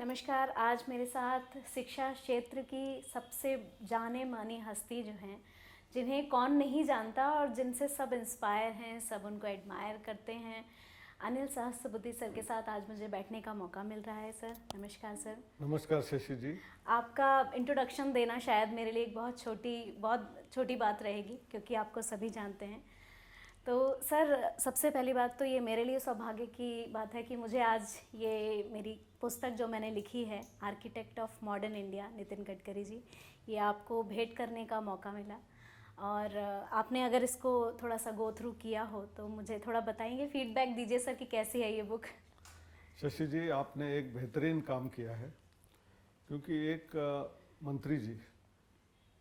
नमस्कार। आज मेरे साथ शिक्षा क्षेत्र की सबसे जाने मानी हस्ती जो हैं, जिन्हें कौन नहीं जानता और जिनसे सब इंस्पायर हैं, सब उनको एडमायर करते हैं, अनिल सहस्त्रबुद्धे सर के साथ आज मुझे बैठने का मौका मिल रहा है। सर नमस्कार। सर नमस्कार शशि जी। आपका इंट्रोडक्शन देना शायद मेरे लिए एक बहुत छोटी बात रहेगी, क्योंकि आपको सभी जानते हैं। तो सर, सबसे पहली बात तो ये मेरे लिए सौभाग्य की बात है कि मुझे आज ये मेरी पुस्तक जो मैंने लिखी है, architect of modern India, Nitin Gadkari ji, ये आपको भेंट करने का मौका मिला। और आपने अगर इसको थोड़ा सा गो थ्रू किया हो तो मुझे थोड़ा बताएंगे, फीडबैक दीजिए सर कि कैसी है ये बुक। शशि जी, आपने एक बेहतरीन काम किया है, क्योंकि एक मंत्री जी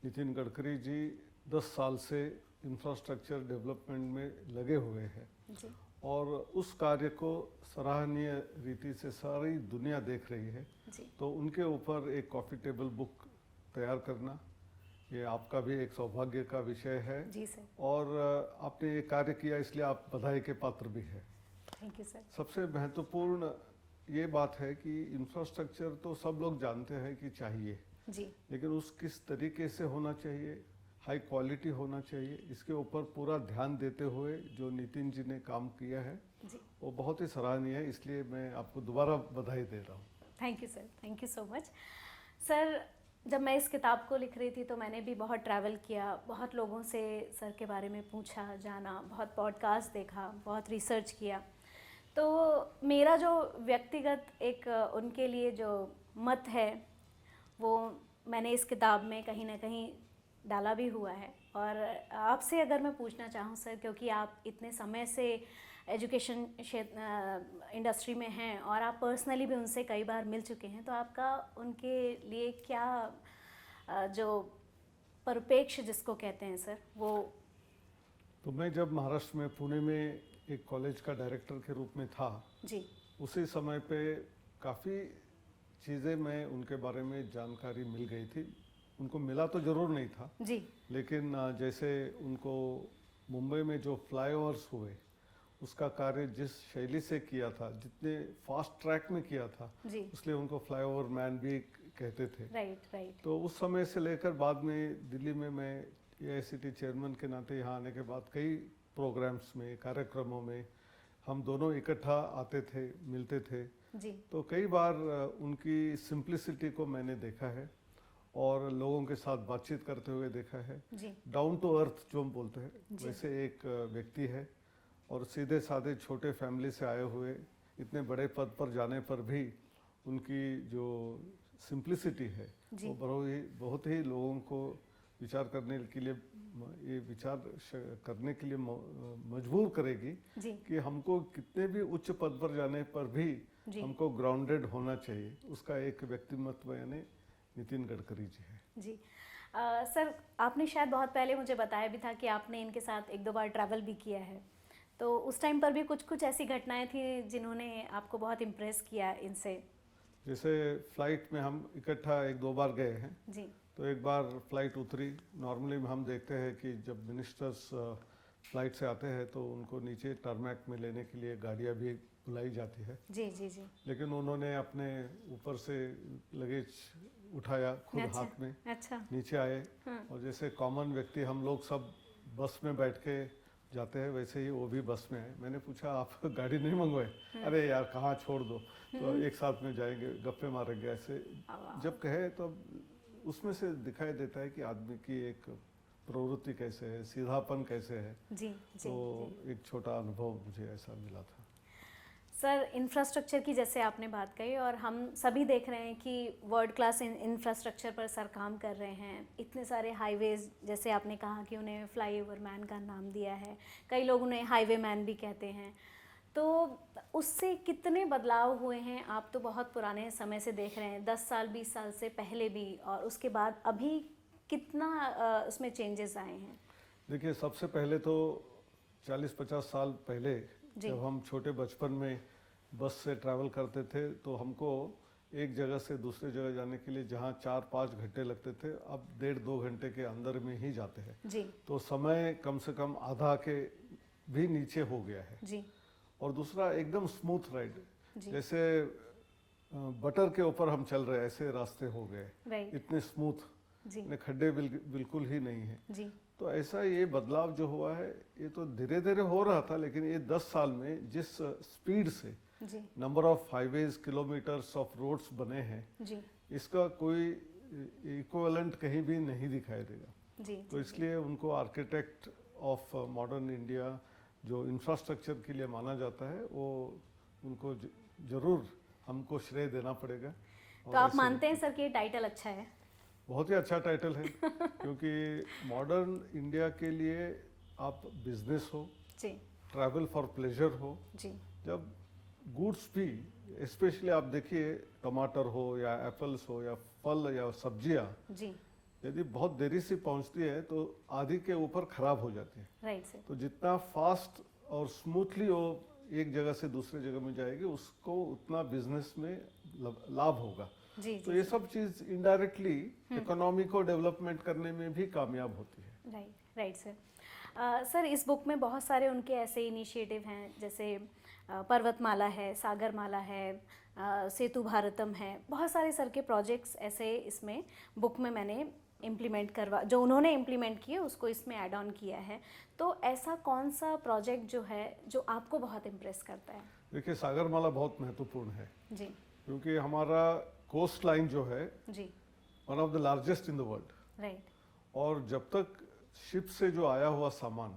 नितिन गडकरी जी 10 साल से इंफ्रास्ट्रक्चर डेवलपमेंट में लगे हुए हैं जी और उस कार्य को सराहनीय रीति से सारी दुनिया देख रही है। जी तो उनके ऊपर एक कॉफ़ी टेबल बुक तैयार करना, ये आपका भी एक सौभाग्य का विषय है। जी सर। और आपने ये कार्य किया, इसलिए आप बधाई के पात्र भी हैं। Thank you sir. सबसे महत्वपूर्ण ये बात है कि इंफ्रास्ट्रक्चर तो सब लोग जानते हैं कि चाहिए, जी लेकिन उस किस तरीके से होना चाहिए, हाई क्वालिटी होना चाहिए, इसके ऊपर पूरा ध्यान देते हुए जो नितिन जी ने काम किया है जी। वो बहुत ही सराहनीय है। इसलिए मैं आपको दोबारा बधाई दे रहा हूँ। Thank you sir, thank you so much. Sir, जब मैं इस किताब को लिख रही थी तो मैंने भी बहुत ट्रैवल किया, बहुत लोगों से सर के बारे में पूछा, जाना, बहुत पॉडकास्ट देखा, बहुत रिसर्च किया। तो मेरा जो व्यक्तिगत एक उनके लिए जो मत है वो मैंने इस किताब में कहीं ना कहीं डाला भी हुआ है। और आपसे अगर मैं पूछना चाहूँ सर, क्योंकि आप इतने समय से एजुकेशन इंडस्ट्री में हैं और आप पर्सनली भी उनसे कई बार मिल चुके हैं, तो आपका उनके लिए क्या जो परिप्रेक्ष्य जिसको कहते हैं सर, वो। तो मैं जब महाराष्ट्र में पुणे में एक कॉलेज का डायरेक्टर के रूप में था, जी उसी समय पे काफ़ी चीज़ें मैं उनके बारे में जानकारी मिल गई थी। उनको मिला तो ज़रूर नहीं था जी लेकिन जैसे उनको मुंबई में जो फ्लाईओवर्स हुए उसका कार्य जिस शैली से किया था, जितने फास्ट ट्रैक में किया था, जी। इसलिए उनको फ्लाईओवर मैन भी कहते थे। Right right. तो उस समय से लेकर बाद में दिल्ली में मैं एआईसीटी चेयरमैन के नाते यहाँ आने के बाद कई प्रोग्राम्स में, कार्यक्रमों में हम दोनों इकट्ठा आते थे, मिलते थे। जी तो कई बार उनकी सिंप्लिसिटी को मैंने देखा है और लोगों के साथ बातचीत करते हुए देखा है। जी डाउन टू अर्थ जो हम बोलते हैं, जी। वैसे एक व्यक्ति है और सीधे साधे छोटे फैमिली से आए हुए इतने बड़े पद पर जाने पर भी उनकी जो सिंप्लिसिटी है जी। वो बहुत ही लोगों को विचार करने के लिए, ये विचार करने के लिए मजबूर करेगी जी कि हमको कितने भी उच्च पद पर जाने पर भी जी हमको ग्राउंडेड होना चाहिए। उसका एक व्यक्तिमत्व यानी नितिन गडकरी जी है। जी। सर, आपने शायद बहुत पहले मुझे बताया भी था कि आपने इनके साथ एक दो बार ट्रैवल भी किया है, तो उस टाइम पर भी कुछ कुछ ऐसी घटनाएं थी जिन्होंने आपको बहुत इम्प्रेस किया इनसे। जैसे फ्लाइट में हम इकट्ठा एक दो बार गए हैं। जी तो एक बार फ्लाइट उतरी, नॉर्मली हम देखते हैं कि जब मिनिस्टर्स फ्लाइट से आते हैं तो उनको नीचे टारमैक में लेने के लिए गाड़ियाँ भी बुलाई जाती है। जी जी जी। लेकिन उन्होंने अपने ऊपर से लगेज उठाया खुद अच्छा हाथ में, अच्छा। नीचे आए हाँ। और जैसे कॉमन व्यक्ति हम लोग सब बस में बैठ के जाते हैं वैसे ही वो भी बस में है। मैंने पूछा आप गाड़ी नहीं मंगवाए? अरे यार कहाँ, छोड़ दो, तो एक साथ में जाएंगे, गप्पे मारेंगे, ऐसे जब कहे तो उसमें से दिखाई देता है कि आदमी की एक प्रवृत्ति कैसे है, सीधापन कैसे है। जी जी तो जी। एक छोटा अनुभव मुझे ऐसा मिला था। सर, इंफ्रास्ट्रक्चर की जैसे आपने बात कही और हम सभी देख रहे हैं कि वर्ल्ड क्लास इंफ्रास्ट्रक्चर पर सर काम कर रहे हैं। इतने सारे हाईवेज, जैसे आपने कहा कि उन्हें फ्लाईओवर मैन का नाम दिया है, कई लोग उन्हें हाईवे मैन भी कहते हैं। तो उससे कितने बदलाव हुए हैं? आप तो बहुत पुराने समय से देख रहे हैं, 10 साल 20 साल से पहले भी, और उसके बाद अभी कितना उसमें चेंजेस आए हैं? देखिए, सबसे पहले तो 40-50 साल पहले जब हम छोटे बचपन में बस से ट्रैवल करते थे तो हमको एक जगह से दूसरे जगह जाने के लिए जहाँ 4-5 घंटे लगते थे, अब 1.5-2 घंटे के अंदर में ही जाते हैं। जी तो समय कम से कम आधा के भी नीचे हो गया है। जी और दूसरा एकदम स्मूथ राइड। जी जैसे बटर के ऊपर हम चल रहे हैं, ऐसे रास्ते हो गए, राइट इतने स्मूथ, जी इतने खड्डे बिल्कुल ही नहीं है। जी तो ऐसा ये बदलाव जो हुआ है, ये तो धीरे धीरे हो रहा था, लेकिन ये 10 साल में जिस स्पीड से जी number of highways, kilometres of roads बने हैं, जी इसका कोई इक्विवेलेंट कहीं भी नहीं दिखाई देगा। जी तो इसलिए उनको आर्किटेक्ट ऑफ मॉडर्न इंडिया जो इंफ्रास्ट्रक्चर के लिए माना जाता है, वो उनको जरूर हमको श्रेय देना पड़ेगा। तो आप मानते हैं सर कि ये टाइटल अच्छा है? बहुत ही अच्छा टाइटल है क्योंकि मॉडर्न इंडिया के लिए आप बिजनेस हो, जी ट्रैवल फॉर प्लेजर हो, जी जब गुड्स भी, स्पेशली आप देखिए टमाटर हो या एप्पल्स हो या फल या सब्जियां, जी यदि बहुत देरी से पहुंचती है तो आधी के ऊपर खराब हो जाती है। राइट सर तो जितना फास्ट और स्मूथली वो एक जगह से दूसरे जगह में जाएगी, उसको उतना बिजनेस में लाभ होगा। जी तो जी ये सब चीज इनडायरेक्टली इकोनॉमी को डेवलपमेंट करने में भी कामयाब होती है। Right right sir. सर इस बुक में बहुत सारे उनके ऐसे इनिशिएटिव हैं, जैसे पर्वतमाला है, सागरमाला है, सेतु भारतम है, बहुत सारे सर के प्रोजेक्ट्स ऐसे इसमें बुक में मैंने इम्प्लीमेंट करवा, जो उन्होंने इम्प्लीमेंट किए उसको इसमें ऐड ऑन किया है। तो ऐसा कौन सा प्रोजेक्ट जो है जो आपको बहुत इम्प्रेस करता है? देखिए, सागरमाला बहुत महत्वपूर्ण है जी क्योंकि हमारा कोस्ट लाइन जो है जी one of the largest in the world, right और जब तक शिप से जो आया हुआ सामान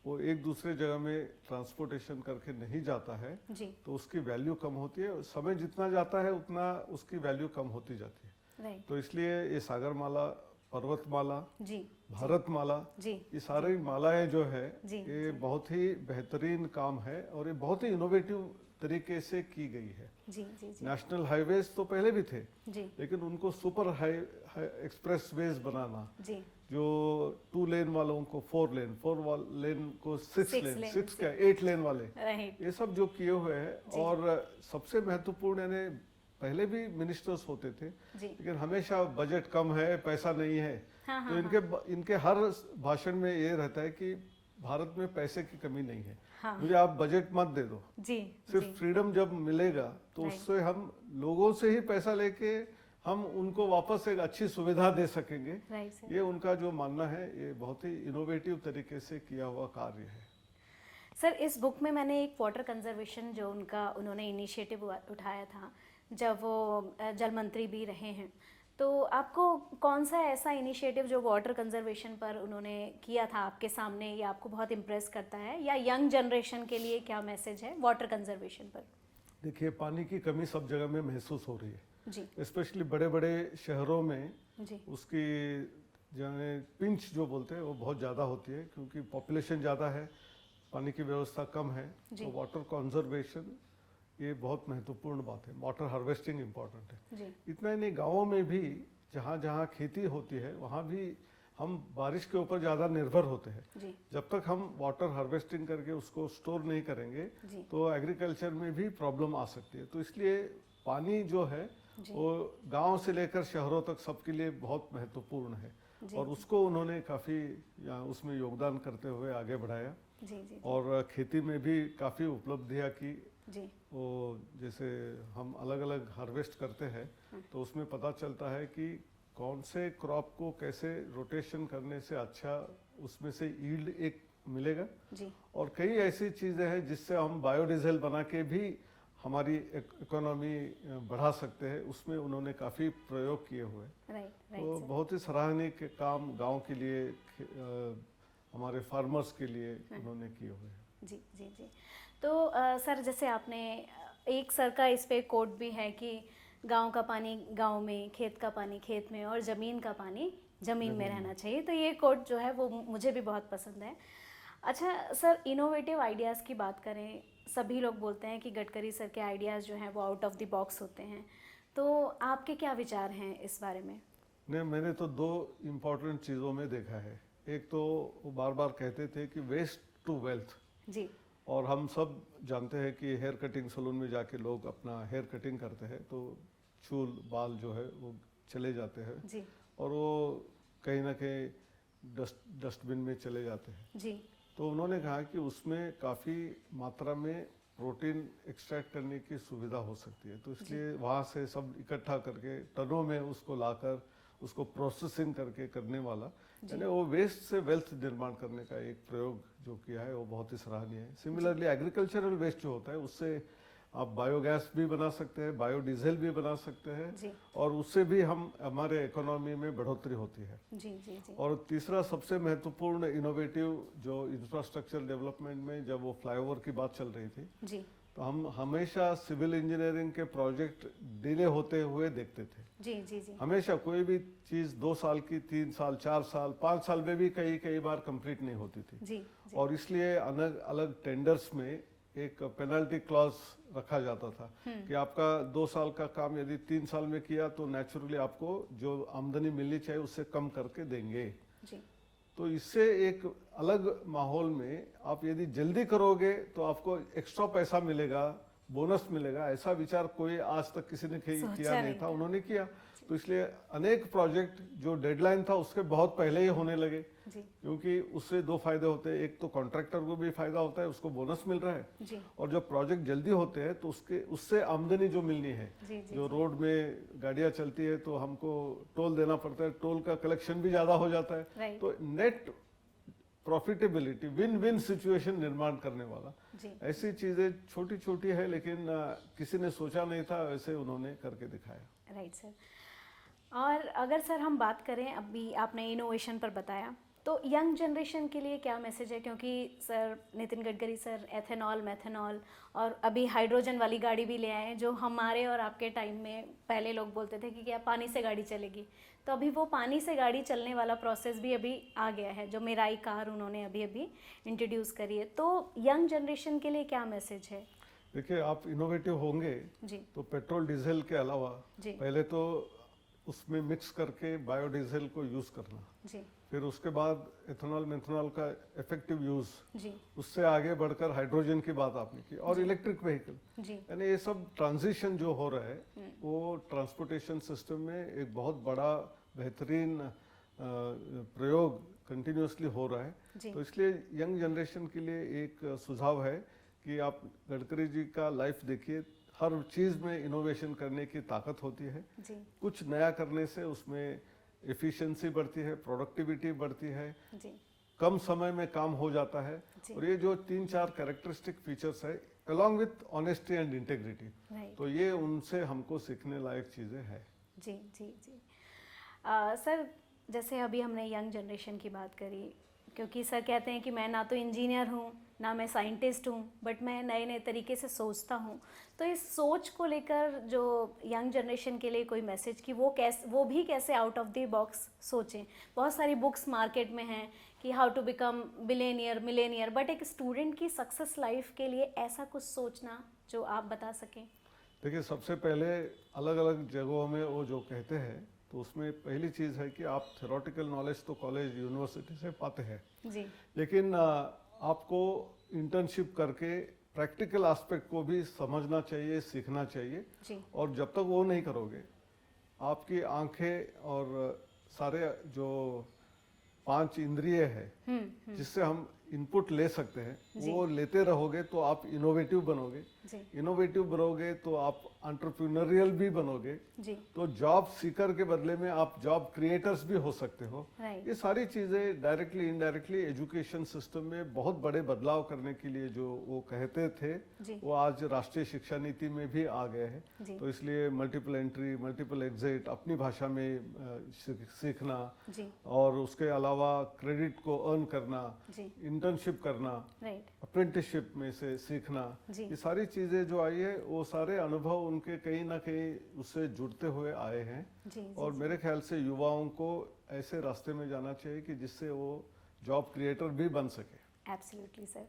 वो एक दूसरे जगह में ट्रांसपोर्टेशन करके नहीं जाता है, जी तो उसकी वैल्यू कम होती है। समय जितना जाता है उतना उसकी वैल्यू कम होती जाती है। राइट तो इसलिए ये सागरमाला, पर्वतमाला, जी भारतमाला, जी ये सारी मालाएं जो है, जी, ये बहुत ही बेहतरीन काम है और ये बहुत ही इनोवेटिव तरीके से की गई है। जी जी जी नेशनल हाईवेज तो पहले भी थे, जी लेकिन उनको सुपर हाई एक्सप्रेस वेज बनाना, जी जो 2 लेन वालों को 4 लेन, 4 लेन को 6 Six लेन, lane, 6 क्या 8 लेन वाले, राइट ये सब जो किए हुए हैं। जी। और सबसे महत्वपूर्ण, यानी पहले भी मिनिस्टर्स होते थे, जी लेकिन हमेशा बजट कम है, पैसा नहीं है। हाँ तो हाँ इनके हर भाषण में ये रहता है कि भारत में पैसे की कमी नहीं है, हाँ मुझे आप बजट मत दे दो। जी सिर्फ जी फ्रीडम जब मिलेगा तो Right. उससे हम लोगों से ही पैसा लेके हम उनको वापस एक अच्छी सुविधा दे सकेंगे। Right sir. ये उनका जो मानना है, ये बहुत ही इनोवेटिव तरीके से किया हुआ कार्य है। सर इस बुक में मैंने एक वाटर कंजर्वेशन जो उन्होंने इनिशिएटिव उठाया था जब वो जल मंत्री भी रहे हैं, तो आपको कौन सा ऐसा इनिशिएटिव जो वाटर कंजर्वेशन पर उन्होंने किया था आपके सामने, ये आपको बहुत इम्प्रेस करता है, या यंग जनरेशन के लिए क्या मैसेज है वाटर कंजर्वेशन पर? देखिए, पानी की कमी सब जगह में महसूस हो रही है, जी स्पेशली बड़े बड़े शहरों में। जी उसकी जाने पिंच जो बोलते हैं वो बहुत ज़्यादा होती है क्योंकि पॉपुलेशन ज़्यादा है, पानी की व्यवस्था कम है। जी। तो वाटर कंजर्वेशन ये बहुत महत्वपूर्ण बात है, वाटर हार्वेस्टिंग इम्पोर्टेंट है। जी इतना ही नहीं, गाँवों में भी जहाँ जहाँ खेती होती है वहाँ भी हम बारिश के ऊपर ज़्यादा निर्भर होते हैं। जी जब तक हम वाटर हार्वेस्टिंग करके उसको स्टोर नहीं करेंगे जी तो एग्रीकल्चर में भी प्रॉब्लम आ सकती है। तो इसलिए पानी जो है जी वो गांव से लेकर शहरों तक सबके लिए बहुत महत्वपूर्ण है, जी और उसको उन्होंने काफ़ी उसमें योगदान करते हुए आगे बढ़ाया। जी जी और खेती में भी काफ़ी उपलब्धियाँ की। जी वो जैसे हम अलग अलग हार्वेस्ट करते हैं तो उसमें पता चलता है कि कौन से क्रॉप को कैसे रोटेशन करने से अच्छा उसमें से यील्ड एक मिलेगा। जी और कई ऐसी चीज़ें हैं जिससे हम बायोडीजल बना के भी हमारी इकोनॉमी बढ़ा सकते हैं, उसमें उन्होंने काफ़ी प्रयोग किए हुए हैं। राइट तो राइट बहुत ही सराहनीय के काम गांव के लिए, हमारे फार्मर्स के लिए उन्होंने किए हुए हैं। जी जी जी। तो सर जैसे आपने एक सर का इस पे कोट भी है कि गांव का पानी गांव में, खेत का पानी खेत में, और ज़मीन का पानी ज़मीन में रहना चाहिए। तो ये कोट जो है वो मुझे भी बहुत पसंद है। अच्छा सर, इनोवेटिव आइडियाज़ की बात करें, सभी लोग बोलते हैं कि गडकरी सर के आइडियाज़ जो हैं वो आउट ऑफ द बॉक्स होते हैं, तो आपके क्या विचार हैं इस बारे में? नहीं, मैंने तो 2 इम्पोर्टेंट चीज़ों में देखा है। एक तो वो बार बार कहते थे कि वेस्ट टू वेल्थ, जी और हम सब जानते हैं कि हेयर कटिंग सैलून में जाके लोग अपना हेयर कटिंग करते हैं तो चूल बाल जो है वो चले जाते हैं जी और वो कहीं ना कहीं डस्टबिन में चले जाते हैं। जी तो उन्होंने कहा कि उसमें काफ़ी मात्रा में प्रोटीन एक्सट्रैक्ट करने की सुविधा हो सकती है। तो इसलिए वहाँ से सब इकट्ठा करके टनों में उसको लाकर उसको प्रोसेसिंग करके करने वाला, यानी वो वेस्ट से वेल्थ निर्माण करने का एक प्रयोग जो किया है वो बहुत ही सराहनीय है। सिमिलरली एग्रीकल्चरल वेस्ट जो होता है उससे आप बायोगैस भी बना सकते हैं, बायोडीजल भी बना सकते हैं, और उससे भी हम हमारे इकोनॉमी में बढ़ोतरी होती है। जी। और तीसरा सबसे महत्वपूर्ण इनोवेटिव जो इंफ्रास्ट्रक्चर डेवलपमेंट में जब वो फ्लाईओवर की बात चल रही थी जी तो हम हमेशा सिविल इंजीनियरिंग के प्रोजेक्ट डिले होते हुए देखते थे। जी हमेशा कोई भी चीज 2 साल की, 3 साल, 4 साल, 5 साल में भी कई बार कंप्लीट नहीं होती थी। जी और इसलिए अलग अलग टेंडर्स में एक पेनल्टी क्लॉज रखा जाता था कि आपका 2 साल का काम यदि 3 साल में किया तो नेचुरली आपको जो आमदनी मिलनी चाहिए उससे कम करके देंगे जी। तो इससे एक अलग माहौल में आप यदि जल्दी करोगे तो आपको एक्स्ट्रा पैसा मिलेगा, बोनस मिलेगा, ऐसा विचार कोई आज तक किसी ने किया नहीं था, उन्होंने किया। तो इसलिए अनेक प्रोजेक्ट जो डेडलाइन था उसके बहुत पहले ही होने लगे क्योंकि उससे 2 फायदे होते हैं। एक तो कॉन्ट्रैक्टर को भी फायदा होता है, उसको बोनस मिल रहा है, और जब प्रोजेक्ट जल्दी होते हैं तो उससे आमदनी जो मिलनी है, जो रोड में गाड़ियां चलती है तो हमको टोल देना पड़ता है, टोल का कलेक्शन भी ज्यादा हो जाता है। तो net profitability, win win situation निर्माण करने वाला ऐसी चीजें छोटी छोटी है लेकिन किसी ने सोचा नहीं था, वैसे उन्होंने करके दिखाया। Right sir. और अगर सर हम बात करें, अभी आपने इनोवेशन पर बताया, तो यंग जनरेशन के लिए क्या मैसेज है? क्योंकि sir Nitin Gadkari sir ethanol, methanol और अभी हाइड्रोजन वाली गाड़ी भी ले आए हैं, जो हमारे और आपके टाइम में पहले लोग बोलते थे कि क्या पानी से गाड़ी चलेगी, तो अभी वो पानी से गाड़ी चलने वाला प्रोसेस भी अभी आ गया है, जो मेराई कार उन्होंने अभी इंट्रोड्यूस करी है। तो यंग जनरेशन के लिए क्या मैसेज है? देखिए, आप इनोवेटिव होंगे तो पेट्रोल डीजल के अलावा पहले तो उसमें मिक्स करके बायोडीजल को यूज करना, फिर उसके बाद एथेनॉल मेथेनॉल का इफेक्टिव यूज, उससे आगे बढ़कर हाइड्रोजन की बात आपने की, और इलेक्ट्रिक व्हीकल, यानी ये सब ट्रांजिशन जो हो रहा है वो ट्रांसपोर्टेशन सिस्टम में एक बहुत बड़ा बेहतरीन प्रयोग कंटिन्यूसली हो रहा है। तो इसलिए यंग जनरेशन के लिए एक सुझाव है कि आप गडकरी जी का लाइफ देखिए, हर चीज में इनोवेशन करने की ताकत होती है। कुछ नया करने से उसमें एफिशिएंसी बढ़ती है, प्रोडक्टिविटी बढ़ती है, कम समय में काम हो जाता है, और ये जो 3-4 कैरेक्टरिस्टिक फीचर्स है along with honesty and integrity, तो ये उनसे हमको सीखने लायक चीजें हैं। जी। सर, जैसे अभी हमने यंग जनरेशन की बात करी, क्योंकि सर कहते हैं कि मैं ना तो इंजीनियर हूँ ना मैं साइंटिस्ट हूँ, बट मैं नए नए तरीके से सोचता हूँ। तो इस सोच को लेकर जो यंग जनरेशन के लिए कोई मैसेज कि वो भी कैसे आउट ऑफ द बॉक्स सोचें। बहुत सारी बुक्स मार्केट में हैं कि how to become billionaire, millionaire, but एक स्टूडेंट की सक्सेस लाइफ के लिए ऐसा कुछ सोचना जो आप बता सकें। देखिए, सबसे पहले अलग अलग जगहों में वो जो कहते हैं तो उसमें पहली चीज़ है कि आप थ्योरेटिकल नॉलेज तो कॉलेज यूनिवर्सिटी से पाते हैं जी, लेकिन आपको इंटर्नशिप करके प्रैक्टिकल एस्पेक्ट को भी समझना चाहिए, सीखना चाहिए जी। और जब तक वो नहीं करोगे, आपकी आंखें और सारे जो 5 इंद्रिय है जिससे हम इनपुट ले सकते हैं, वो लेते रहोगे तो आप इनोवेटिव बनोगे। इनोवेटिव बनोगे तो आप एंटरप्रेन्योरियल भी बनोगे, तो जॉब सीकर के बदले में आप जॉब क्रिएटर्स भी हो सकते हो। ये सारी चीजें डायरेक्टली इनडायरेक्टली एजुकेशन सिस्टम में बहुत बड़े बदलाव करने के लिए जो वो कहते थे वो आज राष्ट्रीय शिक्षा नीति में भी आ गए हैं। तो इसलिए मल्टीपल एंट्री, मल्टीपल एग्जिट, अपनी भाषा में सीखना, और उसके अलावा क्रेडिट को अर्न करना, इंटर्नशिप करना, अप्रेंटिसशिप में से सीखना, ये सारी चीजें जो आई है वो सारे अनुभव उनके कहीं ना कहीं उससे जुड़ते हुए आए हैं। और मेरे ख्याल से युवाओं को ऐसे रास्ते में जाना चाहिए कि जिससे वो जॉब क्रिएटर भी बन सके। Absolutely sir.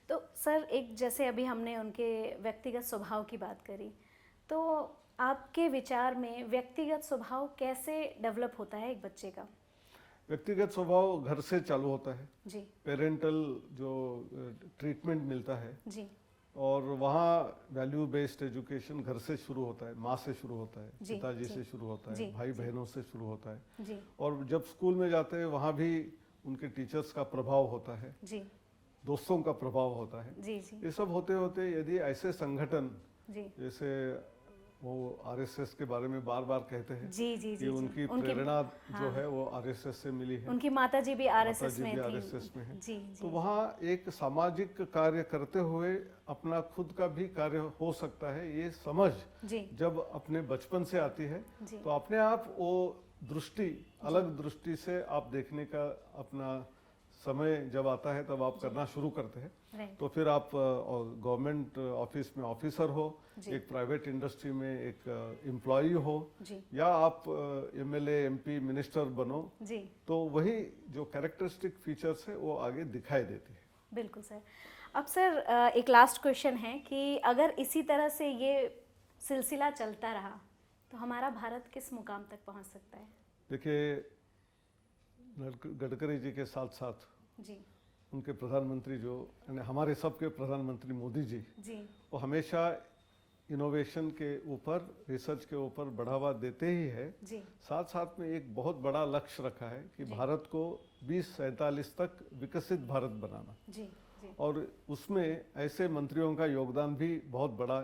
तो सर, एक जैसे अभी हमने उनके व्यक्तिगत स्वभाव की बात करी, तो आपके विचार में व्यक्तिगत स्वभाव कैसे डेवलप होता है एक बच्चे का? व्यक्तिगत स्वभाव घर से चालू होता है जी। पेरेंटल जो ट्रीटमेंट मिलता है जी, और वहाँ वैल्यू बेस्ड एजुकेशन घर से शुरू होता है, माँ से शुरू होता है, पिताजी से शुरू होता है, भाई बहनों से शुरू होता है, और जब स्कूल में जाते हैं वहाँ भी उनके टीचर्स का प्रभाव होता है। दोस्तों का प्रभाव होता है। जी जी ये सब होते होते यदि ऐसे संगठन जी जैसे वो आरएसएस के बारे में बार बार कहते हैं जी जी कि जी उनकी उनकी प्रेरणा जो हाँ, है वो आरएसएस से मिली है, उनकी माता जी भी माता आरएसएस जी में भी थी। आरएसएस में है। जी जी तो वहाँ एक सामाजिक कार्य करते हुए अपना खुद का भी कार्य हो सकता है, ये समझ जी जब अपने बचपन से आती है जी तो अपने आप वो दृष्टि अलग दृष्टि से आप देखने का अपना समय जब आता है तब आप करना शुरू करते हैं। राइट तो फिर आप गवर्नमेंट ऑफिस में ऑफिसर हो, जी एक प्राइवेट इंडस्ट्री में एक एम्प्लॉई हो, जी या आप एमएलए एमपी मिनिस्टर बनो, जी तो वही जो कैरेक्टरिस्टिक फीचर्स है वो आगे दिखाई देती है। बिल्कुल सर। अब सर एक लास्ट क्वेश्चन है कि अगर इसी तरह से ये सिलसिला चलता रहा तो हमारा भारत किस मुकाम तक पहुंच सकता है? देखिए, गडकरी जी के साथ साथ जी उनके प्रधानमंत्री जो यानी हमारे सबके प्रधानमंत्री मोदी जी, जी वो हमेशा इनोवेशन के ऊपर, रिसर्च के ऊपर बढ़ावा देते ही है। जी साथ साथ में एक बहुत बड़ा लक्ष्य रखा है कि जी। भारत को 2047 तक विकसित भारत बनाना, जी जी और उसमें ऐसे मंत्रियों का योगदान भी बहुत बड़ा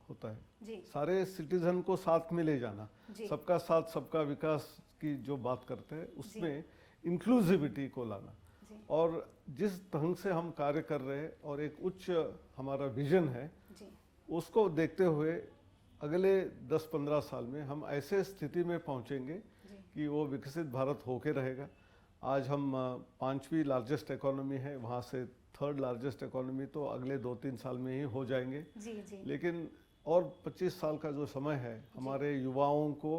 होता है। जी सारे सिटीजन को साथ में ले जाना, जी सबका साथ सबका विकास की जो बात करते हैं उसमें इंक्लूसिविटी को लाना, जी और जिस ढंग से हम कार्य कर रहे हैं और एक उच्च हमारा विजन है, जी उसको देखते हुए अगले 10-15 साल में हम ऐसे स्थिति में पहुंचेंगे जी कि वो विकसित भारत होके रहेगा। आज हम 5वीं लार्जेस्ट इकोनॉमी है, वहाँ से 3rd लार्जेस्ट इकोनॉमी तो अगले 2-3 साल में ही हो जाएंगे। जी जी लेकिन और 25 साल का जो समय है, हमारे युवाओं को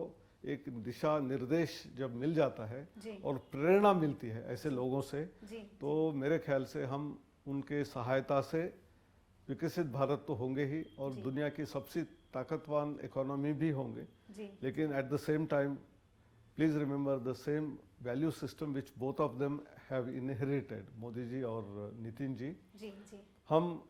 एक दिशा निर्देश जब मिल जाता है जी और प्रेरणा मिलती है ऐसे लोगों से, जी तो मेरे ख्याल से हम उनके सहायता से विकसित भारत तो होंगे ही, और जी। दुनिया की सबसे ताकतवान इकोनॉमी भी होंगे। जी लेकिन at the same time please remember the same value system which both of them have inherited, Modi ji और नितिन जी। जी जी हम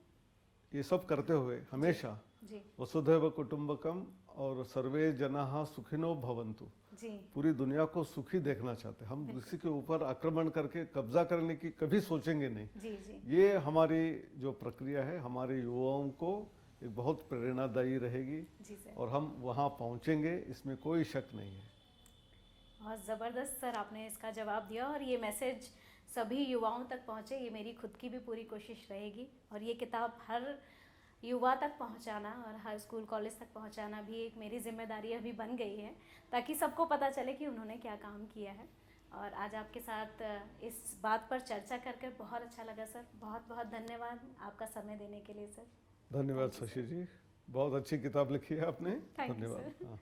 ये सब करते हुए हमेशा जी वसुधैव कुटुंबकम और सर्वे जनाः सुखिनो भवन्तु, जी पूरी दुनिया को सुखी देखना चाहते हैं। हम किसी के ऊपर आक्रमण करके कब्जा करने की कभी सोचेंगे नहीं। जी जी ये हमारी जो प्रक्रिया है हमारे युवाओं को एक बहुत प्रेरणादायी रहेगी, जी सर। और हम वहाँ पहुँचेंगे, इसमें कोई शक नहीं है। बहुत ज़बरदस्त सर आपने इसका जवाब दिया, और ये मैसेज सभी युवाओं तक पहुँचे, ये मेरी खुद की भी पूरी कोशिश रहेगी। और ये किताब हर युवा तक पहुँचाना और हर स्कूल कॉलेज तक पहुँचाना भी एक मेरी जिम्मेदारी अभी बन गई है, ताकि सबको पता चले कि उन्होंने क्या काम किया है। और आज आपके साथ इस बात पर चर्चा करके बहुत अच्छा लगा सर। बहुत बहुत धन्यवाद आपका समय देने के लिए सर। धन्यवाद शशि जी, बहुत अच्छी किताब लिखी है आपने। Thank you, धन्यवाद। sir. हाँ।